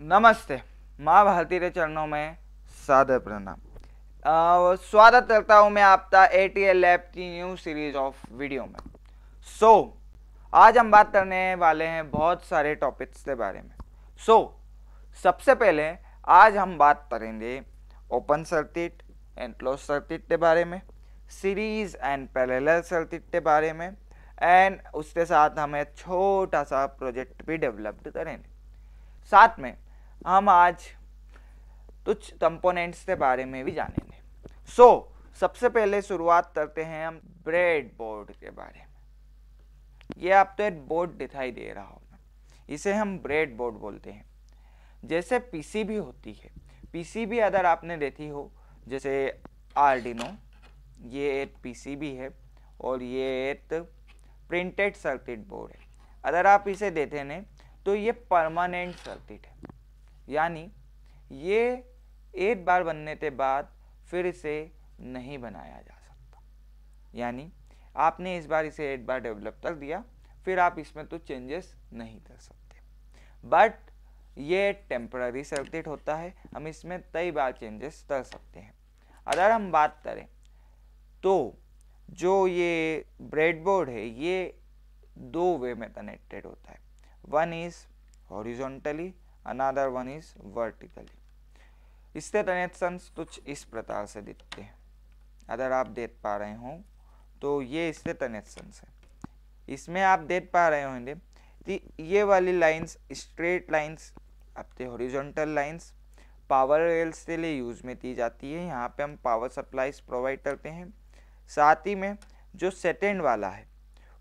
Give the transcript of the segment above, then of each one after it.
नमस्ते। माँ भारती के चरणों में सादर प्रणाम। स्वागत करता हूँ मैं आपका एटीएल लैब की न्यू सीरीज ऑफ वीडियो में। आज हम बात करने वाले हैं बहुत सारे टॉपिक्स के बारे में। सबसे पहले आज हम बात करेंगे open circuit and close circuit के बारे में, सीरीज एंड पैरेलल सर्किट के बारे में, एंड उसके साथ हम एक छोटा सा प्रोजेक्ट भी डेवलप करेंगे। साथ में हम आज कुछ कंपोनेंट्स के बारे में भी जानेंगे। सबसे पहले शुरुआत करते हैं हम ब्रेड बोर्ड के बारे में। ये आपको एक बोर्ड दिखाई दे रहा होगा, इसे हम ब्रेड बोर्ड बोलते हैं। जैसे पीसीबी होती है, पीसीबी अगर आपने देखी हो, जैसे आर्डिनो, ये एक पीसीबी है और ये एक प्रिंटेड सर्किट बोर्ड है। अगर आप इसे देखें ना तो ये परमानेंट सर्किट है, यानी ये एक बार बनने के बाद फिर इसे नहीं बनाया जा सकता। यानी आपने इस बार इसे एक बार डेवलप कर दिया, फिर आप इसमें तो चेंजेस नहीं कर सकते। बट ये टेम्पररी सर्किट होता है, हम इसमें कई बार चेंजेस कर सकते हैं। अगर हम बात करें तो जो ये ब्रेडबोर्ड है ये दो वे में कनेक्टेड होता है। One is horizontally, another one is vertically. इसके कनेक्शंस कुछ इस प्रकार से दिखते हैं। अगर आप देख पा रहे हो तो ये इसके कनेक्शंस है। इसमें आप देख पा रहे होंगे कि ये वाली लाइंस स्ट्रेट लाइंस, आपके हॉरिजॉन्टल लाइंस पावर रेल्स के लिए यूज में की जाती है। यहाँ पे हम पावर सप्लाईज प्रोवाइड करते हैं। साथ ही में जो सेकेंड वाला है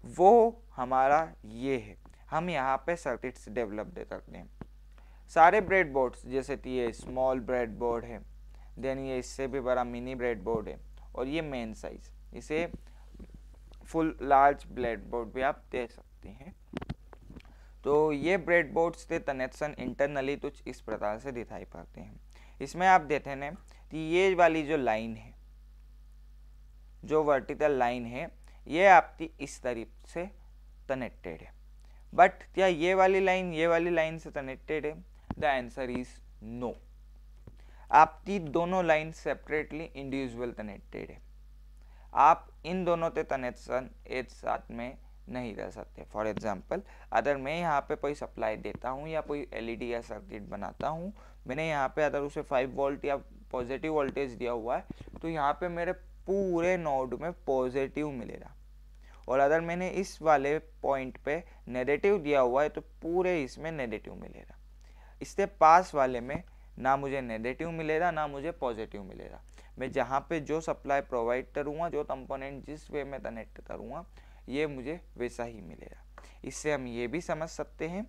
वो हमारा ये है, हम यहाँ पे सर्किट्स डेवलप करते हैं। सारे ब्रेड बोर्ड्स, जैसे कि ये स्मॉल ब्रेड बोर्ड है, देन ये इससे भी बड़ा मिनी ब्रेड बोर्ड है, और ये मेन साइज, इसे फुल लार्ज ब्रेड बोर्ड भी आप दे सकते हैं। तो ये ब्रेड बोर्ड्स के कनेक्शन इंटरनली कुछ इस प्रकार से दिखाई पड़ते हैं। इसमें आप देखें ना कि ये वाली जो लाइन है, जो वर्टिकल लाइन है, ये आपकी इस तरीके से कनेक्टेड है। बट क्या ये वाली लाइन से कनेक्टेड है? The answer is no. आपकी दोनों लाइन सेपरेटली इंडिविजुअल कनेक्टेड है। आप इन दोनों के कनेक्शन एक साथ में नहीं रह सकते। फॉर एग्जाम्पल, अगर मैं यहाँ पे कोई सप्लाई देता हूँ या कोई एलईडी या सर्किट बनाता हूँ, मैंने यहाँ पे अगर उसे 5 वोल्ट या पॉजिटिव वोल्टेज दिया हुआ है, तो यहाँ पे मेरे पूरे नोड में पॉजिटिव मिलेगा। और अगर मैंने इस वाले पॉइंट पे नेगेटिव दिया हुआ है तो पूरे इसमें नेगेटिव मिलेगा। इसके पास वाले में ना मुझे नेगेटिव मिलेगा ना मुझे पॉजिटिव मिलेगा। मैं जहाँ पे जो सप्लाई प्रोवाइड करूँगा, जो कंपोनेंट जिस वे में कनेक्ट करूँगा, ये मुझे वैसा ही मिलेगा। इससे हम ये भी समझ सकते हैं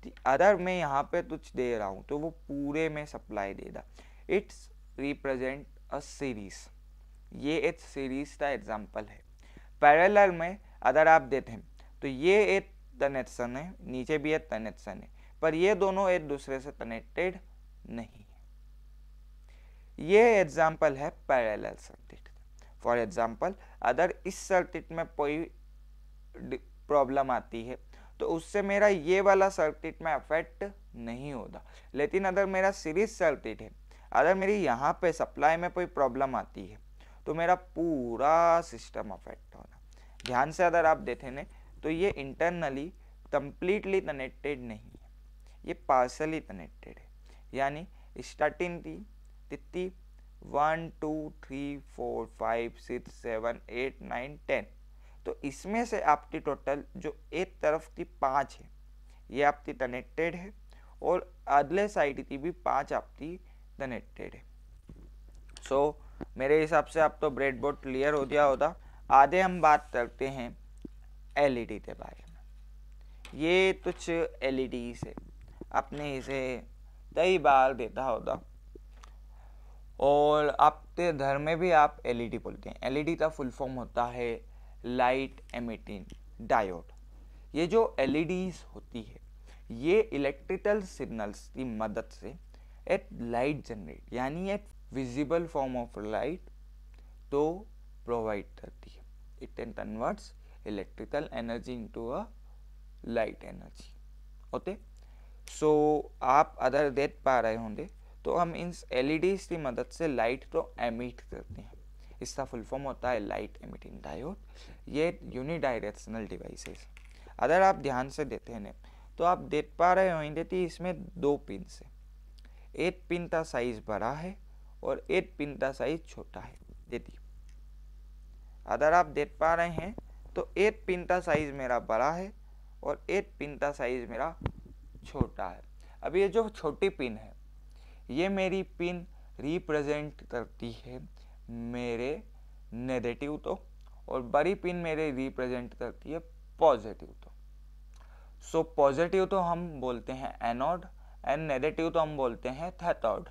कि अगर मैं यहाँ पे कुछ दे रहा हूँ तो वो पूरे में सप्लाई देगा। It's represent a series. ये एक सीरीज का एग्जाम्पल है। पैरेलल में अगर आप देखें तो ये एक कनेक्शन है, नीचे भी एक कनेक्शन है, पर ये दोनों एक दूसरे से कनेक्टेड नहीं है। ये एग्जाम्पल है पैरेलल सर्किट। फॉर एग्जाम्पल, अगर इस सर्किट में कोई प्रॉब्लम आती है तो उससे मेरा ये वाला सर्किट में अफेक्ट नहीं होता। लेकिन अगर मेरा सीरीज सर्किट है, अगर मेरी यहाँ पे सप्लाई में कोई प्रॉब्लम आती है तो मेरा पूरा सिस्टम अफेक्ट होना। ध्यान से अगर आप देखें ना तो ये इंटरनली कंप्लीटली कनेक्टेड नहीं है, ये पार्शली कनेक्टेड है। यानी स्टार्टिंग थी कितनी 1 2 3 4 5 6 7 8 9 10, तो इसमें से आपकी टोटल जो एक तरफ की 5 है ये आपकी कनेक्टेड है, और अगले साइड की भी 5 आपकी कनेक्टेड है। मेरे हिसाब से आप तो ब्रेडबोर्ड क्लियर हो गया होगा। आगे हम बात करते हैं एलईडी के बारे में। ये कुछ एलईडी है, आपने इसे कई बार देखा होगा, और आपके घर में भी आप एलईडी बोलते हैं। एलईडी का फुल फॉर्म होता है लाइट एमिटिंग डायोड। ये जो एलईडीज होती है ये इलेक्ट्रिकल सिग्नल्स की मदद से एक लाइट जनरेट, यानी एक विजिबल फॉर्म ऑफ लाइट तो प्रोवाइड करती है। It can converts electrical energy into a light energy. Okay, so आप अगर देख पा रहे होंगे तो हम इन LEDs की मदद से लाइट तो एमिट करते हैं। इसका फुल फॉर्म होता है लाइट एमिटिंग डायोड। ये यूनिडायरेक्शनल डिवाइसेस। अगर आप ध्यान से देते हैं तो आप देख पा रहे होंगे कि इसमें 2 पिन है। एक पिन का साइज बड़ा है और एक पिन का साइज छोटा है। देखिए, अगर आप देख पा रहे हैं तो एक पिन का साइज मेरा बड़ा है और एक पिन का साइज मेरा छोटा है। अब ये जो छोटी पिन है ये मेरी पिन रिप्रेजेंट करती है मेरे नेगेटिव तो, और बड़ी पिन मेरे रिप्रेजेंट करती है पॉजिटिव तो। सो पॉजिटिव तो हम बोलते हैं एनोड एंड नेगेटिव तो हम बोलते हैं cathode.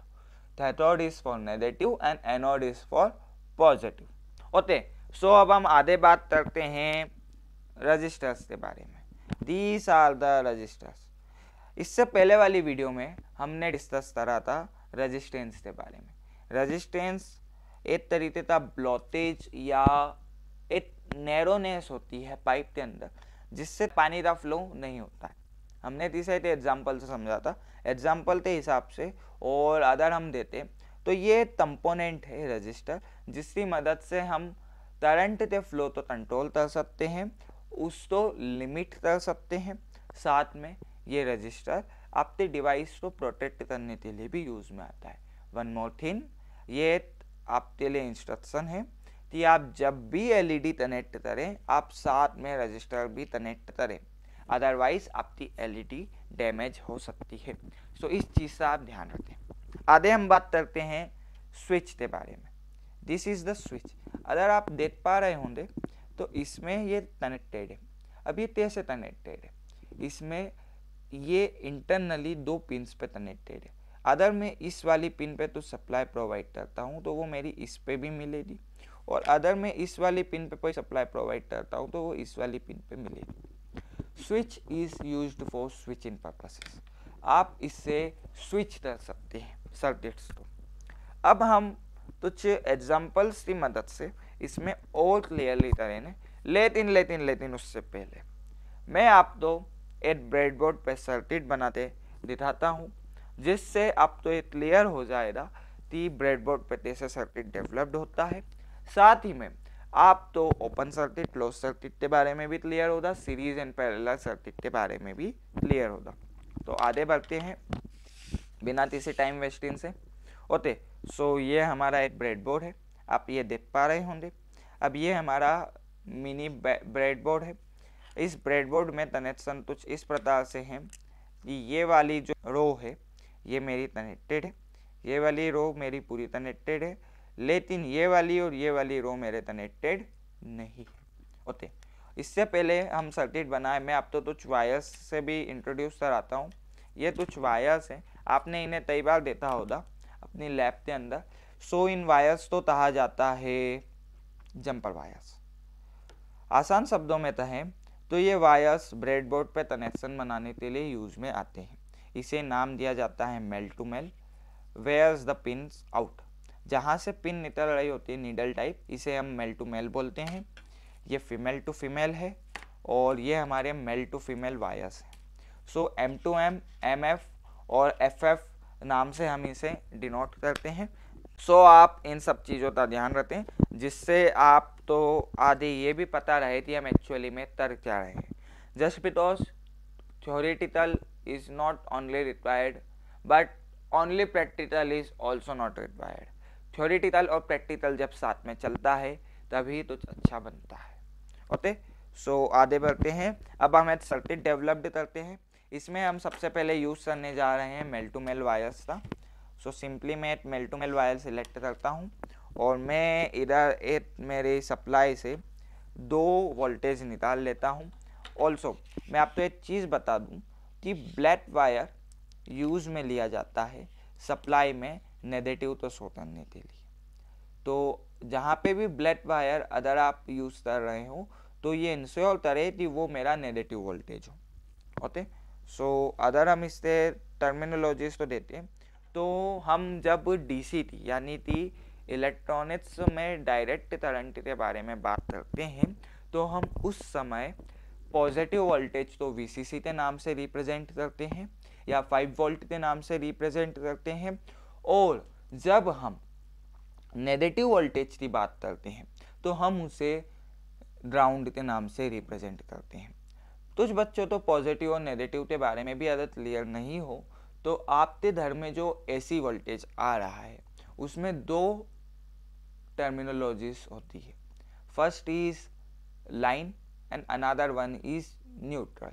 Cathode is for negative and anode is for positive. Okay, so अब हम आगे बात करते हैं रजिस्टर्स के बारे में। These are the registers. इससे पहले वाली वीडियो में हमने डिस्कस करा था रेजिस्टेंस के बारे में। रेजिस्टेंस एक तरीके का ब्लॉकेज या एक नैरोनेस होती है पाइप के अंदर जिससे पानी का फ्लो नहीं होता है। हमने तीसरे एग्जाम्पल से समझा था, एग्जाम्पल के हिसाब से। और अगर हम देते तो ये कंपोनेंट है रजिस्टर, जिसकी मदद से हम करंट के फ्लो तो कंट्रोल कर सकते हैं, उसको लिमिट कर सकते हैं। साथ में ये रजिस्टर आपके डिवाइस को प्रोटेक्ट करने के लिए भी यूज में आता है। वन मोर थिंग, ये आपके लिए इंस्ट्रक्शन है कि आप जब भी LED कनेक्ट करें आप साथ में रजिस्टर भी कनेक्ट करें, अदरवाइज आपकी LED डैमेज हो सकती है। सो इस चीज़ से आप ध्यान रखें। आगे हम बात करते हैं स्विच के बारे में। This is the switch. अगर आप देख पा रहे होंगे तो इसमें ये कनेक्टेड है। अब ये कैसे कनेक्टेड है? इसमें ये इंटरनली 2 पिन्स पे कनेक्टेड है। अगर मैं इस वाली पिन पे तो सप्लाई प्रोवाइड करता हूँ तो वो मेरी इस पे भी मिलेगी, और अगर मैं इस वाली पिन पे कोई सप्लाई प्रोवाइड करता हूँ तो वो इस वाली पिन पे मिलेगी। Switch is used for switching purposes. आप इससे स्विच कर सकते हैं सर्किट्स को। अब हम कुछ एग्जांपल्स की मदद से इसमें और क्लियरली करेंगे, लेकिन उससे पहले मैं आपको एक ब्रेडबोर्ड पे सर्किट बनाते दिखाता हूँ, जिससे आपको ये क्लियर हो जाएगा कि ब्रेडबोर्ड पे कैसे सर्किट डेवलप्ड होता है। साथ ही में आप तो ओपन सर्किट, क्लोज सर्किट के बारे में भी क्लियर होगा, सीरीज एंड पैरेलल सर्किट के बारे में भी क्लियर होगा। तो आगे बढ़ते हैं बिना किसी टाइम वेस्टिंग से। ओके, सो ये हमारा एक ब्रेडबोर्ड है, आप ये देख पा रहे होंगे। अब ये हमारा मिनी ब्रेडबोर्ड है। इस ब्रेडबोर्ड में कनेक्शन कुछ इस प्रकार से है कि ये वाली जो रो है ये मेरी कनेक्टेड है, ये वाली रो मेरी पूरी कनेक्टेड है, लेकिन ये वाली और ये वाली रो मेरे कनेक्टेड नहीं है। ओके, इससे पहले हम सर्किट बनाए, मैं आपको कुछ वायर्स से भी इंट्रोड्यूस कराता हूँ। ये कुछ वायर्स हैं, आपने इन्हें कई बार देखा होगा अपनी लैब के अंदर। सो इन वायर्स को कहा जाता है जंपर वायर्स। आसान शब्दों में कहें तो ये वायर्स ब्रेडबोर्ड पे कनेक्शन बनाने के लिए यूज में आते हैं। इसे नाम दिया जाता है male to male, where's the pins out. जहाँ से पिन निकल रही होती है नीडल टाइप, इसे हम मेल टू मेल बोलते हैं। ये फीमेल टू फीमेल है और ये हमारे मेल टू फीमेल वायर्स हैं। सो M2M, MF और FF नाम से हम इसे डिनोट करते हैं। सो आप इन सब चीज़ों का ध्यान रखें, जिससे आप तो आगे ये भी पता रहे कि हम एक्चुअली में कर क्या रहे हैं। Just because theoretical is not only required but only practical is also not required। theoretical और practical जब साथ में चलता है तभी तो अच्छा बनता है। ओके, सो आगे बढ़ते हैं। अब हम एक सर्किट डेवलप्ड करते हैं। इसमें हम सबसे पहले यूज करने जा रहे हैं मेल टू मेल वायर्स का। सो सिंपली मैं एक male to male wire select करता हूँ और मैं इधर एक मेरे सप्लाई से 2 वोल्टेज निकाल लेता हूँ। ऑल्सो मैं आपको एक चीज़ बता दूँ कि ब्लैक वायर यूज़ में लिया जाता है सप्लाई में नेगेटिव तो शो करने के लिए। तो जहाँ पे भी ब्लैक वायर अगर आप यूज़ कर रहे हो तो ये इंश्योर करे कि वो मेरा नेगेटिव वोल्टेज हो। ओके, सो अगर हम इससे टर्मिनोलॉजीज तो देते हैं तो हम जब DC थी यानी कि इलेक्ट्रॉनिक्स में डायरेक्ट करंट के बारे में बात करते हैं तो हम उस समय पॉजिटिव वोल्टेज तो VCC के नाम से रिप्रेजेंट करते हैं या 5 वोल्ट के नाम से रिप्रेजेंट करते हैं, और जब हम नेगेटिव वोल्टेज की बात करते हैं तो हम उसे ग्राउंड के नाम से रिप्रेजेंट करते हैं। कुछ बच्चों तो पॉजिटिव और नेगेटिव के बारे में भी अगर क्लियर नहीं हो तो आपके घर में जो AC वोल्टेज आ रहा है उसमें 2 टर्मिनोलॉजीज होती है। First is line and another one is neutral.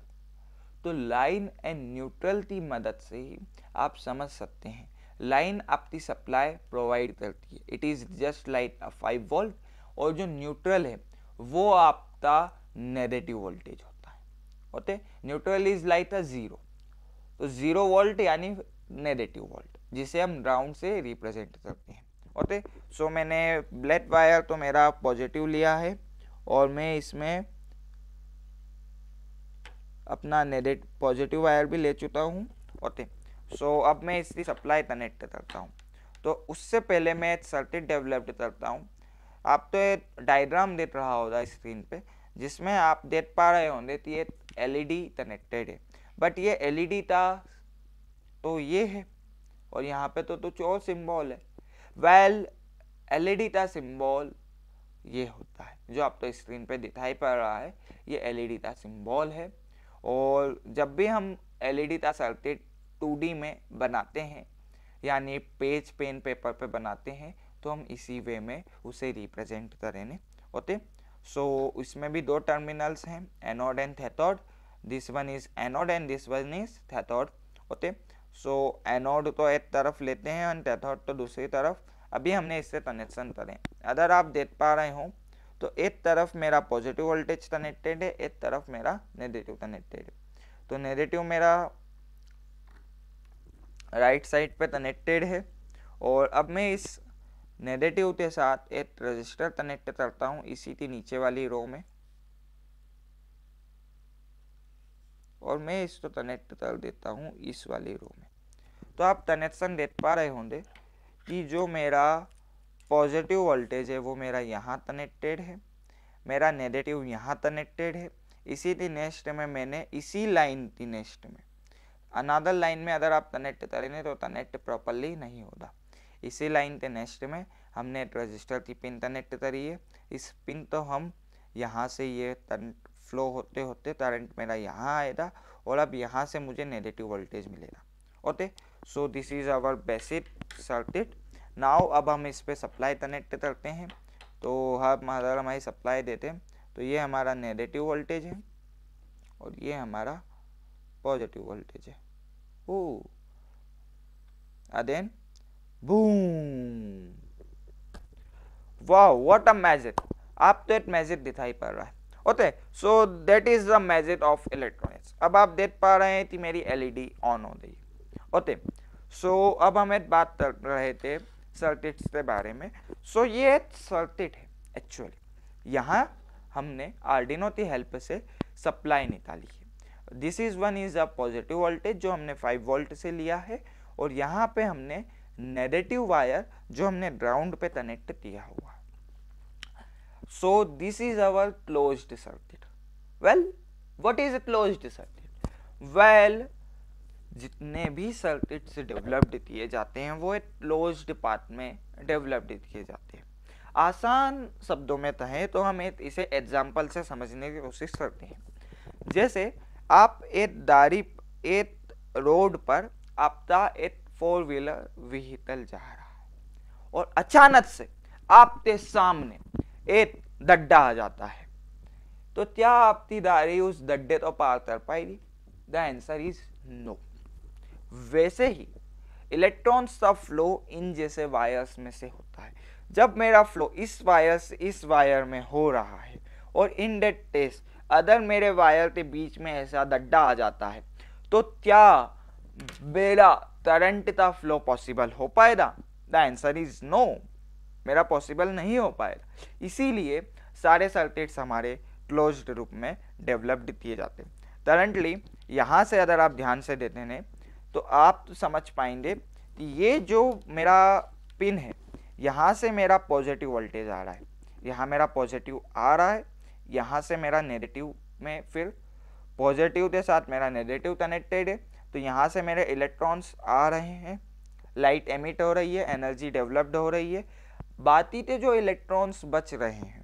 तो लाइन एंड न्यूट्रल की मदद से ही आप समझ सकते हैं। लाइन आपकी सप्लाई प्रोवाइड करती है, it is just like a 5 volt, और जो न्यूट्रल है वो आपका नेगेटिव वोल्टेज होता है। ओके, न्यूट्रल इज लाइक अ 0, तो 0 वोल्ट यानी नेगेटिव वोल्ट, जिसे हम ग्राउंड से रिप्रेजेंट करते हैं। ओके, सो मैंने ब्लैक वायर तो मेरा पॉजिटिव लिया है और मैं इसमें अपना नेगेटिव पॉजिटिव वायर भी ले चुका हूँ। ओके, सो अब मैं इसकी सप्लाई कनेक्ट करता हूँ। तो उससे पहले मैं एक सर्किट डेवलप करता हूँ। आप तो एक डायग्राम देख रहा होगा स्क्रीन पे, जिसमें आप देख पा रहे होंगे कि ये LED कनेक्टेड है, बट ये LED का तो ये है और यहाँ पे तो कुछ और सिंबल है। वेल, LED का सिंबल ये होता है जो आप तो स्क्रीन पे दिखाई पड़ रहा है, ये LED का सिंबल है। और जब भी हम LED का सर्किट 2D में बनाते हैं, यानी पेज पेन पेपर पे बनाते हैं, तो हम इसी वे में उसे रिप्रेजेंट करेंगे। ओके, सो इसमें भी 2 टर्मिनल्स हैं, anode and cathode. This one is anode and this one is cathode. Okay, so anode तो एक तरफ लेते हैं और कैथोड तो दूसरी तरफ। अभी हमने इससे कनेक्शन करें। अगर आप देख पा रहे हो तो एक तरफ मेरा पॉजिटिव वोल्टेज कनेक्टेड है, एक तरफ मेरा नेगेटिव कनेक्टेड है। तो नेगेटिव मेरा राइट साइड पे कनेक्टेड है, और अब मैं इस नेगेटिव के साथ एक रजिस्टर कनेक्ट करता हूँ इसी की नीचे वाली रो में, और मैं इसको कनेक्ट कर देता हूँ इस वाली रो में। तो आप कनेक्शन देख पा रहे होंगे कि जो मेरा पॉजिटिव वोल्टेज है वो मेरा यहाँ कनेक्टेड है, मेरा नेगेटिव यहाँ कनेक्टेड है। इसी की नेक्स्ट में मैंने इसी लाइन की नेक्स्ट में अनदर लाइन में अगर आप कनेक्ट करेंगे तो कनेक्ट प्रॉपरली नहीं होगा। इसी लाइन के नेक्स्ट में हमने रजिस्टर की पिन कनेक्ट करी है। इस पिन तो हम यहाँ से ये फ्लो होते होते करंट मेरा यहाँ आएगा, और अब यहाँ से मुझे नेगेटिव वोल्टेज मिलेगा। Okay, so this is our basic circuit. Now अब हम इस पे सप्लाई कनेक्ट करते हैं। तो हम अगर हमारी सप्लाई देते हैं तो ये हमारा नेगेटिव वोल्टेज है और ये हमारा पॉजिटिव वोल्टेज है। Then boom, wow what a magic. आप तो एक मैजिक दिखाई पड़ रहा है। Okay, so that is the magic of electronics. अब आप देख पा रहे हैं कि मेरी LED ऑन हो गई। ओके, सो अब हम एक बात कर रहे थे सर्किट्स के बारे में। सो ये एक सर्किट है एक्चुअली। यहाँ हमने आर्डिनो की हेल्प से सप्लाई निकाली है। This is one is a positive voltage जो हमने 5 वोल्ट से लिया है, और यहाँ पे हमने नेगेटिव वायर जो हमने ग्राउंड पे कनेक्ट किया हुआ। सो this is our closed circuit. Well, what is a closed circuit? Well, जितने भी सर्किट्स डेवलप्ड किए जाते हैं वो एक क्लोज्ड पाथ में डेवलप्ड किए जाते हैं। आसान शब्दों में कहें तो हम इसे एग्जाम्पल से समझने की कोशिश करते हैं। जैसे आप एक रोड पर आपका एक 4 व्हीलर व्हीकल जा रहा है और अचानक से आपके सामने एक गड्ढा आ जाता है, तो क्या आपकी गाड़ी उस गड्ढे को पार कर पाएगी? The answer is no. वैसे ही इलेक्ट्रॉन्स का फ्लो इन जैसे वायर्स में से होता है। जब मेरा फ्लो इस वायर से इस वायर में हो रहा है और इन दैट केस अगर मेरे वायर के बीच में ऐसा गड्ढा आ जाता है, तो क्या मेरा करंट का फ्लो पॉसिबल हो पाएगा? द आंसर इज नो, मेरा पॉसिबल नहीं हो पाएगा। इसीलिए सारे सर्किट्स हमारे क्लोज्ड रूप में डेवलप्ड किए जाते हैं। करंटली यहाँ से अगर आप ध्यान से देते हैं तो आप समझ पाएंगे कि ये जो मेरा पिन है, यहाँ से मेरा पॉजिटिव वोल्टेज आ रहा है, यहाँ मेरा पॉजिटिव आ रहा है, यहाँ से मेरा नेगेटिव में फिर पॉजिटिव के साथ मेरा नेगेटिव कनेक्टेड है, तो यहाँ से मेरे इलेक्ट्रॉन्स आ रहे हैं, लाइट एमिट हो रही है, एनर्जी डेवलप्ड हो रही है। बाकी के जो इलेक्ट्रॉन्स बच रहे हैं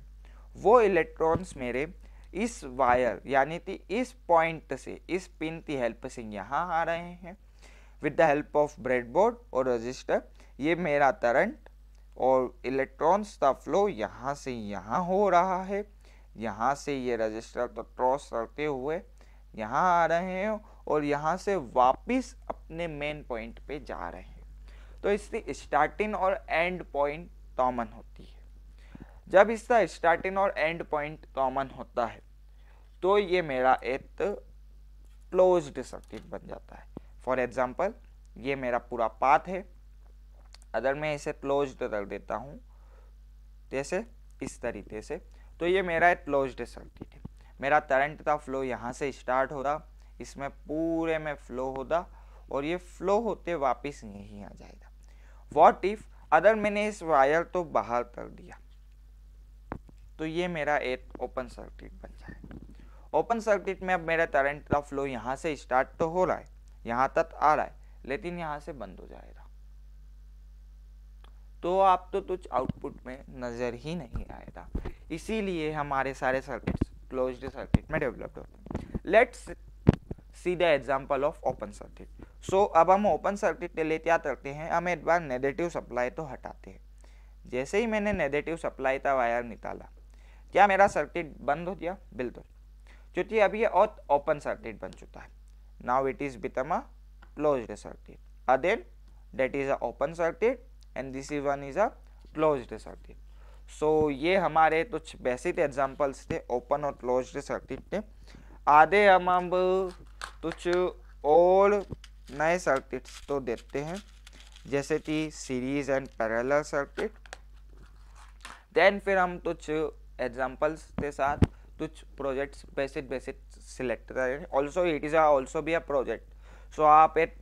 वो इलेक्ट्रॉन्स मेरे इस वायर यानी कि इस पॉइंट से, इस पिन की हेल्प से यहाँ आ रहे हैं with the help of breadboard और रजिस्टर। ये मेरा करंट और इलेक्ट्रॉन्स का फ्लो यहाँ से यहाँ हो रहा है, यहाँ से ये रजिस्टर तो क्रॉस करते हुए यहाँ आ रहे हैं और यहाँ से वापस अपने मेन पॉइंट पे जा रहे हैं। तो इसकी स्टार्टिंग और एंड पॉइंट कॉमन होती है। जब इसका स्टार्टिंग और एंड पॉइंट कॉमन होता है तो ये मेरा एक क्लोज्ड सर्किट बन जाता है। फॉर एग्जांपल ये मेरा पूरा पाथ है, अगर मैं इसे क्लोज्ड कर देता हूँ जैसे इस तरीके से, तो ये मेरा एक क्लोज्ड सर्किट है। मेरा करंट का फ्लो यहाँ से स्टार्ट हो रहा, इसमें पूरे में फ्लो होगा और ये फ्लो होते वापस यहीं आ जाएगा। व्हाट इफ अगर मैंने इस वायर तो बाहर कर दिया तो ये मेरा एक ओपन सर्किट बन जाएगा। ओपन सर्किट में अब मेरा करंट का फ्लो यहाँ से स्टार्ट तो हो रहा है, यहाँ तक आ रहा है, लेकिन यहाँ से बंद हो जाएगा, तो आप तो कुछ आउटपुट में नजर ही नहीं आएगा। इसीलिए हमारे सारे सर्किट्स क्लोज्ड सर्किट में डेवलप होते हैं। Let's see the example of open circuit. So अब हम ओपन सर्किट के लिए क्या करते हैं, हम एक बार नेगेटिव सप्लाई तो हटाते हैं। जैसे ही मैंने नेगेटिव सप्लाई का वायर निकाला, क्या मेरा सर्किट बंद हो गया? बिल्कुल, क्योंकि अब ये ओपन सर्किट बन चुका है। Now it is become a closed circuit, and then that is a open circuit and this is one is a closed circuit. So ये हमारे कुछ बेसिक एग्जांपल्स थे ओपन और क्लोज्ड सर्किट के। आधे हम अब कुछ और नए सर्किट्स तो देखते हैं, जैसे कि series and parallel circuit. Then फिर हम कुछ एग्जांपल्स के साथ कुछ प्रोजेक्ट्स बेसिक सिलेक्ट करें। ऑल्सो इट इज़ ऑल्सो भी अ प्रोजेक्ट, सो आप एक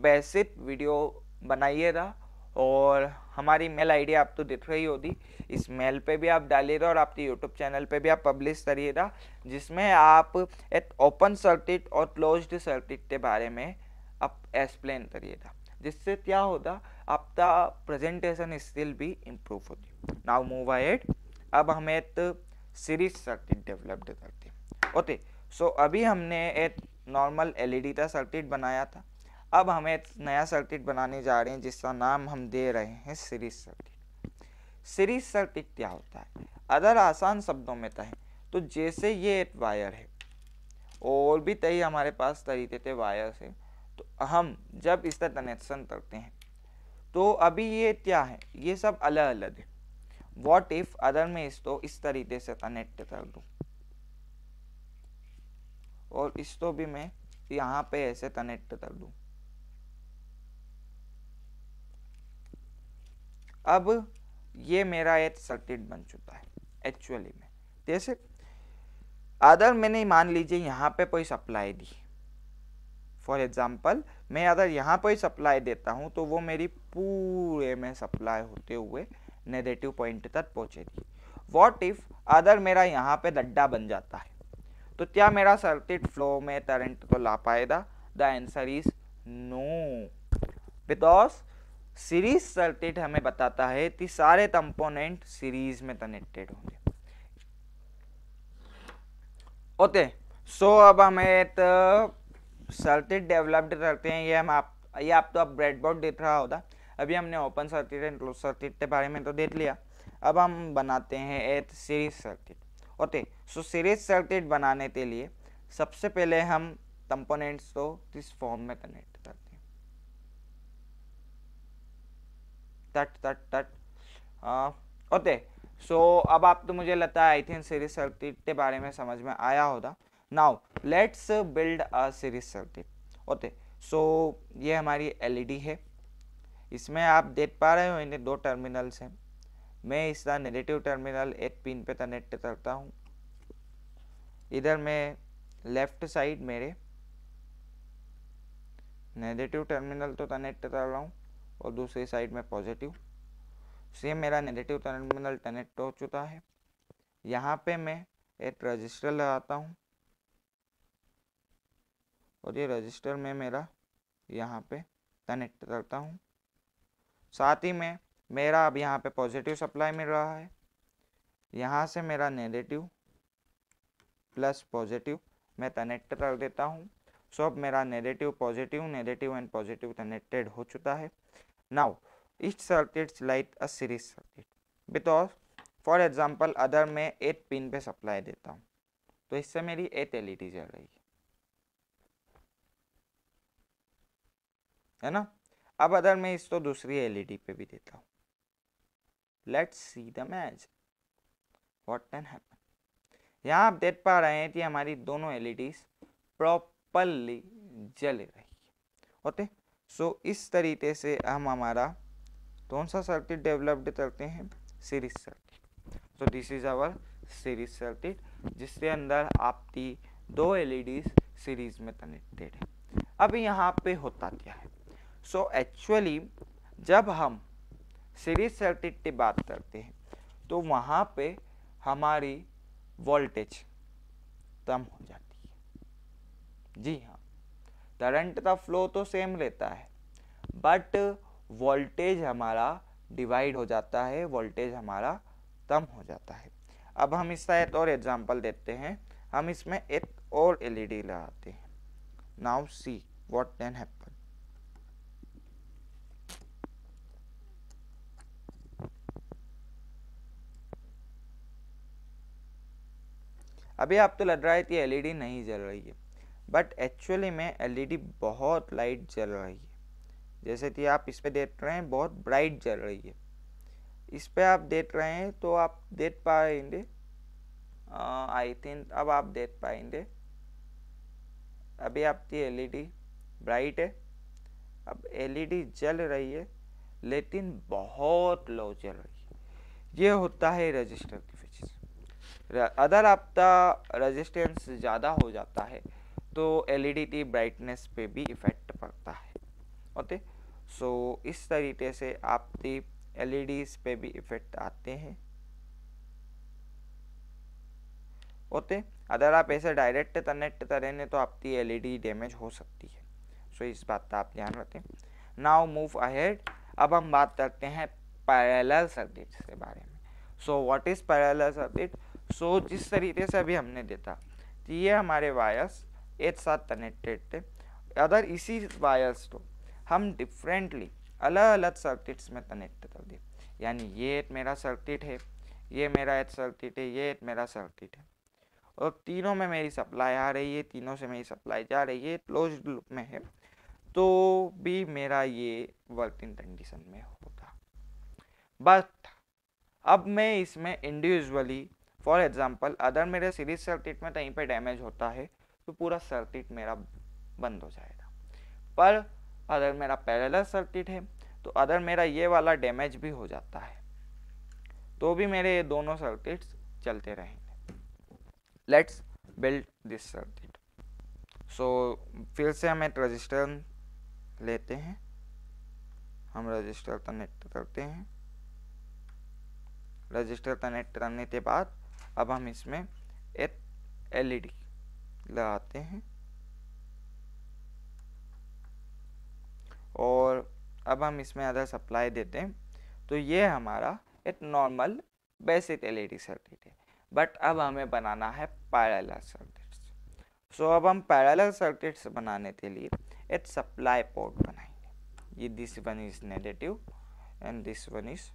बेसिक वीडियो बनाइएगा और हमारी मेल आईडी आप तो दिख रही होगी, इस मेल पे भी आप डालिएगा और आपके यूट्यूब चैनल पे भी आप पब्लिश करिएगा, जिसमें आप एक ओपन सर्किट और क्लोज्ड सर्किट के बारे में आप एक्सप्लेन करिएगा, जिससे क्या होगा आपका प्रेजेंटेशन स्किल भी इम्प्रूव होती। नाउ मूव अहेड, अब हम एक सीरीज सर्किट डेवलप्ड करते हैं। ओके, सो अभी हमने एक नॉर्मल एलईडी का सर्किट बनाया था, अब हम एक नया सर्किट बनाने जा रहे हैं जिसका नाम हम दे रहे हैं सीरीज सर्किट। सीरीज सर्किट क्या होता है? अगर आसान शब्दों में कहें तो जैसे ये एक वायर है और भी कई हमारे पास तरीके के वायर्स है, तो हम जब इसका कनेक्शन करते हैं तो अभी ये क्या है, ये सब अलग अलग है। व्हाट इफ अगर मैं इसको इस तरीके से कनेक्ट कर दूं और इसको भी मैं यहाँ पे ऐसे कनेक्ट कर दूं, अब ये मेरा एक सर्किट बन चुका है एक्चुअली में। जैसे अगर मैंने मान लीजिए यहाँ पे कोई सप्लाई दी, फॉर एग्जाम्पल मैं अगर यहाँ पे सप्लाई देता हूँ तो वो मेरी पूरे में सप्लाई होते हुए नेगेटिव पॉइंट तक पहुँचेगी। व्हाट इफ अगर मेरा यहाँ पे गड्ढा बन जाता है, तो क्या मेरा सर्किट फ्लो में करंट को ला पाएगा? The answer is no, because series circuit हमें बताता है कि सारे कंपोनेंट सीरीज में कनेक्टेड होंगे। ओके, सो अब हमें एक सर्किट डेवलप्ड करते हैं। ये आप तो अब ब्रेडबोर्ड देख रहा होगा। अभी हमने open circuit and close circuit के बारे में तो देख लिया, अब हम बनाते हैं एक सीरीज सर्किट। ओके, सो सीरीज सर्किट बनाने के लिए सबसे पहले हम कंपोनेंट्स को इस फॉर्म में कनेक्ट करते हैं, ओके। सो अब आप तो मुझे लगता है आई थिंक सीरीज सर्किट के बारे में समझ में आया होगा। Now let's build a series circuit. Okay, so ये हमारी एलईडी है, इसमें आप देख पा रहे हो इन्हें दो टर्मिनल्स हैं। मैं इसका नेगेटिव टर्मिनल एक पिन पे कनेक्ट करता हूँ, इधर मैं लेफ्ट साइड मेरे नेगेटिव टर्मिनल तो कनेक्ट कर रहा हूँ और दूसरी साइड में पॉजिटिव। सेम मेरा नेगेटिव टर्मिनल कनेक्ट हो चुका है। यहाँ पे मैं एक रजिस्टर लगाता हूँ और ये रजिस्टर में मेरा यहाँ पे कनेक्ट करता हूँ। साथ ही में मेरा अब यहाँ पे पॉजिटिव सप्लाई मिल रहा है, यहाँ से मेरा नेगेटिव प्लस पॉजिटिव मैं कनेक्ट कर देता हूँ। सो अब मेरा नेगेटिव एंड पॉजिटिव कनेक्टेड हो चुका है। Now each circuits like a series circuit because for example अगर मैं 8 पिन पे सप्लाई देता हूँ तो इससे मेरी 8 एलईडी जल रही है ना। अब अगर मैं इसको दूसरी एलईडी पे भी देता हूँ, let's see the match what can happen. यहाँ आप देख पा रहे हैं कि हमारी दोनों एलईडीज प्रॉपरली जल रही है। ओके, सो इस तरीके से हम हमारा कौन सा सर्किट डेवलप्ड करते हैं, series circuit. So this is our series circuit जिसके अंदर आपकी दो एलईडीज सीरीज में कनेक्टेड है। अब यहाँ पे होता क्या है, सो एक्चुअली जब हम सीरीज सर्किट की बात करते हैं तो वहाँ पे हमारी वोल्टेज कम हो जाती है। जी हाँ, करंट का फ्लो तो सेम रहता है बट वोल्टेज हमारा डिवाइड हो जाता है, वोल्टेज हमारा कम हो जाता है। अब हम इसका एक और एग्जांपल देते हैं, हम इसमें एक और एलईडी लगाते हैं। Now see what can happen. अभी आप तो लग रहा है कि एलईडी नहीं जल रही है, बट एक्चुअली में एलईडी बहुत लाइट जल रही है। जैसे कि आप इस पे देख रहे हैं बहुत ब्राइट जल रही है। इस पे आप देख रहे हैं तो आप देख पाएंगे, आई थिंक अब आप देख पाएंगे। अभी आपकी एलईडी ब्राइट है, अब एलईडी जल रही है लेकिन बहुत लो जल रही है। ये होता है रजिस्टर की वजह से। अगर आपका रेजिस्टेंस ज़्यादा हो जाता है तो एलईडी की ब्राइटनेस पे भी इफेक्ट पड़ता है। ओके, सो इस तरीके से आपकी एलईडीज पे भी इफेक्ट आते हैं। ओके, अगर आप ऐसे डायरेक्ट कनेक्ट करेंगे तो आपकी एलईडी डैमेज हो सकती है। सो इस बात का आप ध्यान रखें। Now move ahead. अब हम बात करते हैं पैरेलल सर्किट के बारे में। So what is parallel circuit. So जिस तरीके से अभी हमने देखा कि ये हमारे वायर्स एक साथ कनेक्टेड थे, अगर इसी वायर्स को हम डिफरेंटली अलग अलग सर्किट्स में कनेक्ट कर दें, यानी ये एक मेरा सर्किट है, ये मेरा एक सर्किट है, ये एक मेरा सर्किट है और तीनों में मेरी सप्लाई आ रही है, तीनों से मेरी सप्लाई जा रही है, क्लोज्ड लूप में है, तो भी मेरा ये वर्किंग कंडीशन में होगा। बट अब मैं इसमें इंडिविजुअली फॉर एग्जांपल अगर मेरे सीरीज सर्किट में कहीं पे डैमेज होता है तो पूरा सर्किट मेरा बंद हो जाएगा। पर अगर मेरा पैरेलल सर्किट है तो अगर मेरा ये वाला डैमेज भी हो जाता है तो भी मेरे ये दोनों सर्किट्स चलते रहेंगे। Let's build this circuit. So फिर से हम एक रजिस्टर लेते हैं, हम रजिस्टर कनेक्ट करते हैं। रजिस्टर कनेक्ट करने के बाद अब हम इसमें एक एलईडी लगाते हैं और अब हम इसमें अगर सप्लाई देते हैं तो ये हमारा एक नॉर्मल बेसिक एलईडी सर्किट है। बट अब हमें बनाना है पैरेलल सर्किट्स। सो अब हम पैरेलल सर्किट्स बनाने के लिए एक सप्लाई पोर्ट बनाएंगे। ये this one is negative and this one is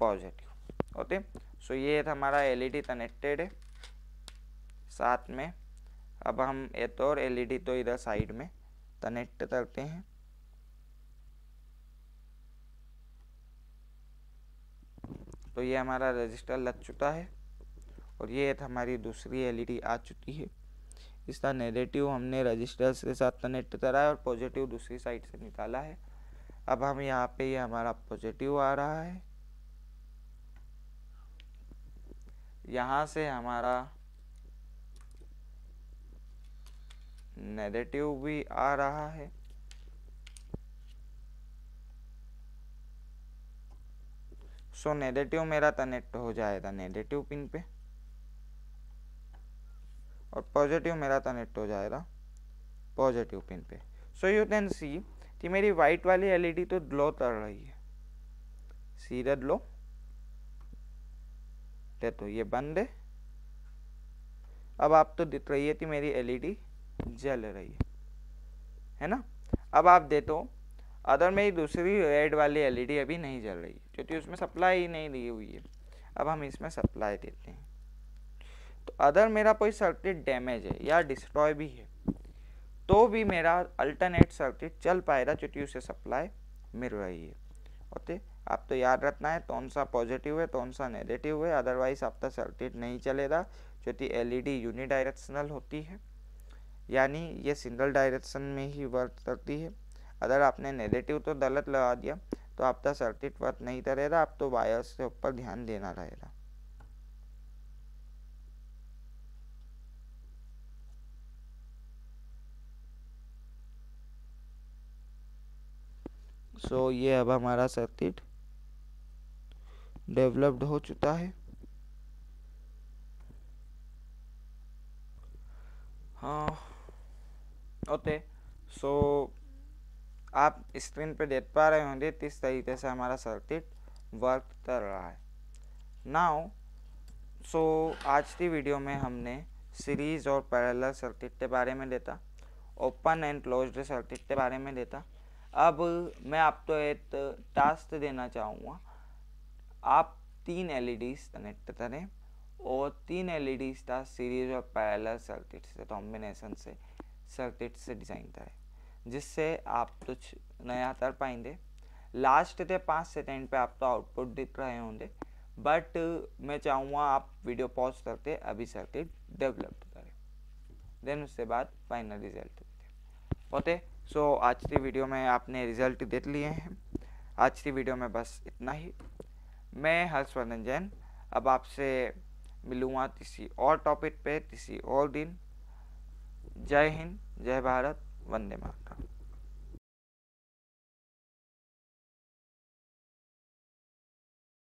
positive. Okay, so ये हमारा एलईडी कनेक्टेड है। साथ में अब हम एक और एलईडी तो इधर साइड में कनेक्ट करते हैं। तो ये हमारा रजिस्टर लग चुका है और ये हमारी दूसरी एलईडी आ चुकी है। इसका नेगेटिव हमने रजिस्टर के साथ कनेक्ट करा है और पॉजिटिव दूसरी साइड से निकाला है। अब हम यहाँ पे ये हमारा पॉजिटिव आ रहा है, यहाँ से हमारा नेगेटिव भी आ रहा है। सो नेगेटिव मेरा कनेक्ट हो जाएगा नेगेटिव पिन पे और पॉजिटिव मेरा कनेक्ट हो जाएगा पॉजिटिव पिन पे। सो यू कैन सी कि मेरी वाइट वाली एलईडी तो ग्लो कर रही है, सीधा ग्लो। तो ये बंद अब आप तो दिख रही है कि मेरी एलईडी जल रही है ना। अब आप दे तो अदर मेरी दूसरी रेड वाली एलईडी अभी नहीं जल रही है क्योंकि उसमें सप्लाई ही नहीं दी हुई है। अब हम इसमें सप्लाई देते हैं तो अदर मेरा कोई सर्किट डैमेज है या डिस्ट्रॉय भी है तो भी मेरा अल्टरनेट सर्किट चल पाएगा क्योंकि उसे सप्लाई मिल रही है। ओके, आप तो याद रखना है कौन सा पॉजिटिव है कौन सा नेगेटिव है, अदरवाइज आपका सर्किट नहीं चलेगा क्योंकि एलईडी यूनिडायरेक्शनल होती है, यानी ये सिंगल डायरेक्शन में ही वर्क करती है। अगर आपने नेगेटिव तो गलत लगा दिया तो आपका सर्किट वर्क नहीं करेगा, आप तो वायर्स के ऊपर ध्यान देना रहेगा। सो ये अब हमारा सर्किट डेवलप्ड हो चुका है। हाँ ओके, सो आप स्क्रीन पे देख पा रहे होंगे किस तरीके से हमारा सर्किट वर्क कर रहा है। नाउ सो आज की वीडियो में हमने सीरीज और पैरेलल सर्किट के बारे में देखा, ओपन एंड क्लोज्ड सर्किट के बारे में देखा। अब मैं आपको एक टास्क देना चाहूँगा, आप 3 LEDs कनेक्ट करें और 3 LEDs का सीरीज और पैरेलल सर्किट से कॉम्बिनेशन से सर्किट से डिज़ाइन करें, जिससे आप कुछ नया कर पाएंगे। लास्ट के 5 सेकेंड पे आपको आउटपुट दिख रहे होंगे, बट मैं चाहूँगा आप वीडियो पॉज करके अभी सर्किट डेवलप करें, देन उसके बाद फाइनल रिजल्ट होते। सो आज की वीडियो में आपने रिजल्ट देख लिए हैं। आज की वीडियो में बस इतना ही। मैं हर्षवर्धन जैन अब आपसे मिलूँगा किसी और टॉपिक पे किसी और दिन। जय हिंद, जय भारत, वंदे मातरम।